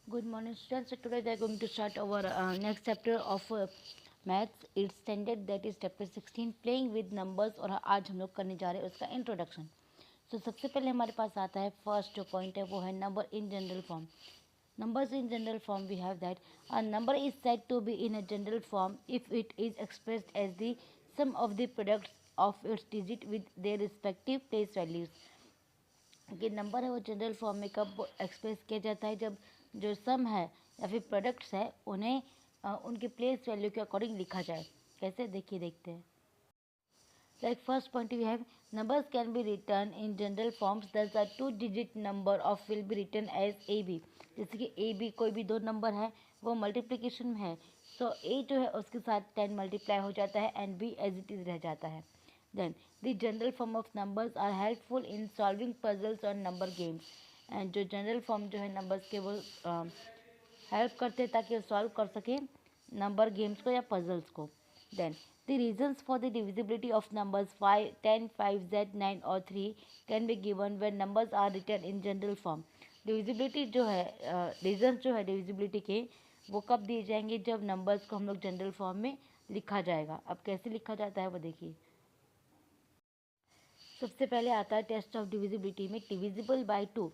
Good morning, students. So today they are going to start our next chapter of maths. It's standard, that is chapter 16 playing with numbers. और आज हम लोग करने जा रहे हैं उसका इंट्रोडक्शन. So सबसे पहले हमारे पास आता है फर्स्ट जो पॉइंट है वो है number in general form. Numbers in general form, we have that a number is said to be in a general form if it is expressed as the sum of the products of its digit with their respective place values. कि number है वो general form में कब express किया जाता है, जब जो सम है या फिर प्रोडक्ट्स है उन्हें उनके प्लेस वैल्यू के अकॉर्डिंग लिखा जाए. कैसे देखते हैं. Like first point we have numbers can be written in general forms, thus a two digit number of will be written as AB. जैसे कि AB कोई भी दो नंबर है वो मल्टीप्लिकेशन में है, तो A जो है उसके साथ 10 मल्टीप्लाई हो जाता है and B as it is रह जाता है. Then the general form of numbers are helpful in solving puzzles or number games. And जो जनरल फॉर्म जो है नंबर्स के वो हेल्प करते हैं ताकि वो सॉल्व कर सकें नंबर गेम्स को या पजल्स को. Then the reasons for the divisibility of numbers 5, 10, 5, Z, 9 और 3 can be given when numbers are written in general form. Divisibility जो है रीजन्स जो है डिविजिबिलिटी के वो कब दिए जाएंगे, जब नंबर्स को हम लोग जनरल फॉर्म में लिखा जाएगा. अब कैसे लिखा जाता है वो देखिए. सबसे पहले आता है टेस्ट ऑफ डिविजिबिलिटी में डिविजिबल बाय 2.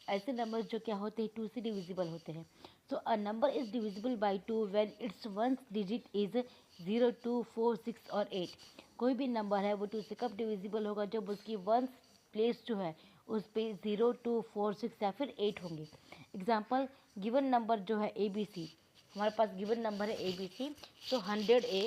ऐसे नंबर्स जो क्या होते हैं 2 से डिविजिबल होते हैं. So a number is divisible by 2 when it's ones digit is 0, 2, 4, 6 और 8. कोई भी नंबर है वो 2 से कब डिविजिबल होगा, जब उसकी वंस प्लेस जो है उस पर 0, 2, 4, 6 या फिर 8 होंगे. एग्जाम्पल गिवन नंबर जो है ABC, हमारे पास गिवन नंबर है ABC, तो 100A,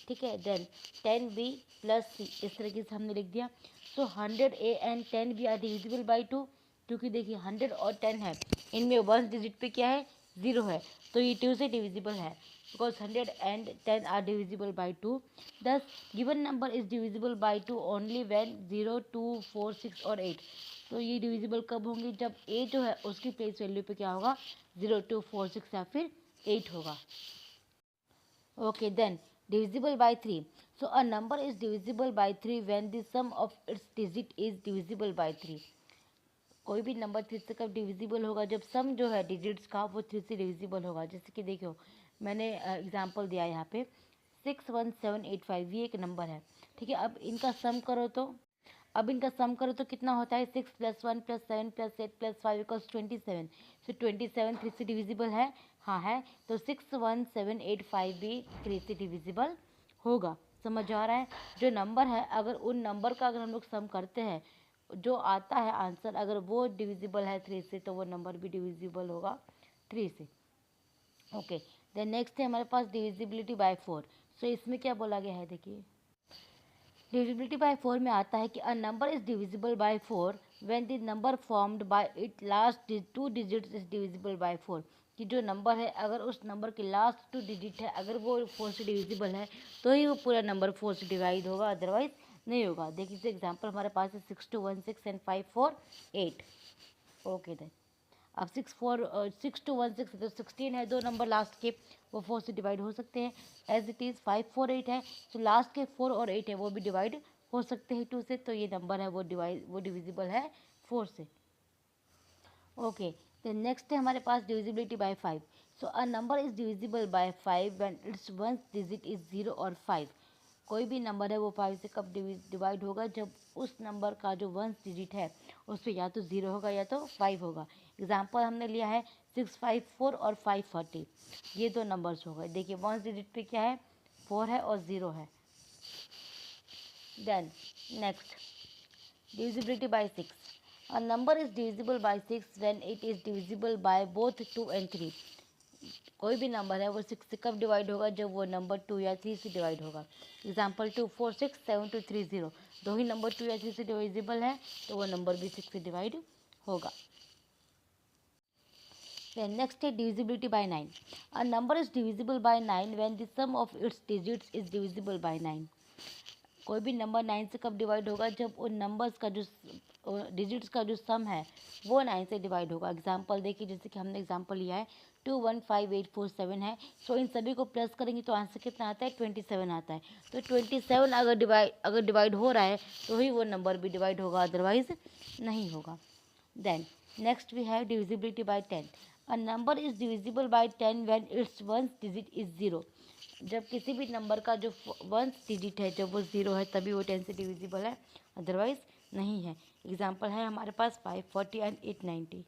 ठीक है. देन 10B प्लस C, इस तरीके से हमने लिख दिया. So 100A and 10B are divisible by 2, क्योंकि देखिए 100 और 10 है, इनमें वन डिजिट पे क्या है 0 है, तो ये 2 से डिविजिबल है because 100 and 10 are divisible by 2. This given number is divisible by 2 only when 0, 2, 4, 6 और 8. तो ये डिविजिबल कब होंगे, जब A जो है उसकी प्लेस वैल्यू पे क्या होगा 0, 2, 4, 6 या फिर 8 होगा. Okay. Then divisible by 3. So a number is divisible by 3 when the sum of its digit is divisible by 3. कोई भी नंबर 3 से कब डिविजिबल होगा, जब सम जो है डिजिट्स का वो 3 से डिविजिबल होगा. जैसे कि देखो मैंने एग्जांपल दिया है यहाँ पे 61785, ये एक नंबर है, ठीक है. अब इनका सम करो तो कितना होता है 6 + 1 + 7 + 8 + 5 = 27. सो 27 3 से डिविजिबल है, हाँ है, तो 61785 भी 3 से डिविजिबल होगा. समझ आ रहा है. जो नंबर है अगर उन नंबर का अगर हम लोग सम करते हैं, जो आता है आंसर अगर वो डिविजिबल है 3 से, तो वो नंबर भी डिविजिबल होगा 3 से. ओके. देन नेक्स्ट है हमारे पास डिविजिबिलिटी बाय 4. सो इसमें क्या बोला गया है देखिए. डिविजिबिलिटी बाय 4 में आता है कि अ number is divisible bye 4 when the number formed by it last 2 digits is divisible bye 4. कि जो नंबर है अगर उस नंबर के लास्ट 2 डिजिट है अगर वो 4 से डिविजिबल है तो ही वो पूरा नंबर 4 से डिवाइड होगा, अदरवाइज नहीं होगा. देखिए एग्जाम्पल हमारे पास है 6216 एंड 548. ओके. देन अब 6216 तो 16 है, दो नंबर लास्ट के वो 4 से डिवाइड हो सकते हैं. एज इट इज़ 548 है, तो लास्ट के 4 और 8 है वो भी डिवाइड हो सकते हैं 2 से, तो ये नंबर है वो डिविजिबल है 4 से. ओके. देन नेक्स्ट है हमारे पास divisibility by 5. So a number is divisible by 5 when it's ones digit is 0 और 5. कोई भी नंबर है वो 5 से कब डिवाइड होगा, जब उस नंबर का जो वंस डिजिट है उस पर या तो 0 होगा या तो 5 होगा. एग्जाम्पल हमने लिया है 654 और 540, ये दो नंबर्स हो गए. देखिए वंस डिजिट पे क्या है 4 है और 0 है. Then next divisibility by 6. A number is divisible by 6 when it is divisible by both 2 and 3. कोई भी नंबर है वो 6 से कब डिवाइड होगा, जब वो नंबर 2 या 3 से डिवाइड होगा. एग्जाम्पल 2467230, दो ही नंबर 2 या 3 से डिविजिबल है तो वो नंबर भी 6 से डिवाइड होगा. Then next है divisibility by 9. A number is divisible by 9 when the sum of its digits is divisible by 9. कोई भी नंबर 9 से कब डिवाइड होगा, जब उन नंबर्स का जो डिजिट्स का जो सम है वो 9 से डिवाइड होगा. एग्जाम्पल देखिए जैसे कि हमने एग्जाम्पल लिया है 215847 है, सो इन सभी को प्लस करेंगे तो आंसर कितना आता है 27 आता है. तो 27 अगर डिवाइड हो रहा है तो ही वो नंबर भी डिवाइड होगा, अदरवाइज नहीं होगा. Then next we have divisibility by 10. A number is divisible by 10 when it's ones digit is 0। जब किसी भी नंबर का जो वंस डिजिट है जब वो 0 है तभी वो 10 से डिविजिबल है, अदरवाइज नहीं है। एग्जाम्पल है हमारे पास 5, 40 एंड 890।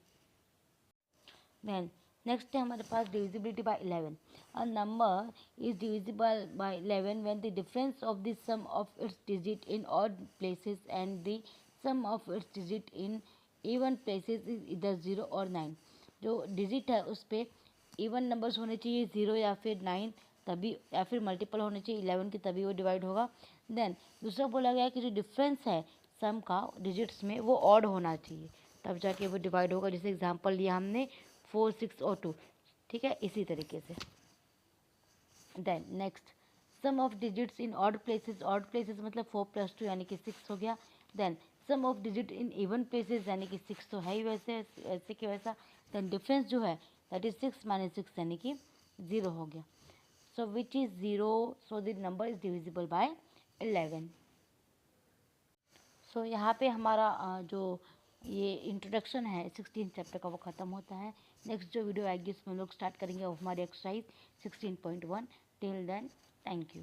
देन नेक्स्ट है हमारे पास divisibility by 11। A number is divisible by 11 when the difference of the sum of its digit in odd places and the sum of its digit in even places is इधर 0 और 9। जो digit है उस पर even numbers होने चाहिए 0 या फिर 9, तभी या फिर मल्टीपल होने चाहिए 11 की, तभी वो डिवाइड होगा। देन दूसरा बोला गया कि जो डिफरेंस है सम का डिजिट्स में वो ऑड होना चाहिए, तब जाके वो डिवाइड होगा। जैसे एग्जांपल लिया हमने 4, 6 और 2, ठीक है, इसी तरीके से। Then next sum of digits in odd places मतलब 4 + 2 यानी कि 6 हो गया। Then sum of digit in even places यानी कि 6 तो है ही वैसे ऐसे कि वैसा। देन डिफरेंस जो है दैट इज 6 - 6 यानी कि 0 हो गया। So which is 0, so the number is divisible by 11। So यहाँ पे हमारा जो ये इंट्रोडक्शन है 16 चैप्टर का वो ख़त्म होता है। नेक्स्ट जो वीडियो आएगी उसमें हम लोग स्टार्ट करेंगे हमारी exercise 16.1। Till then thank you.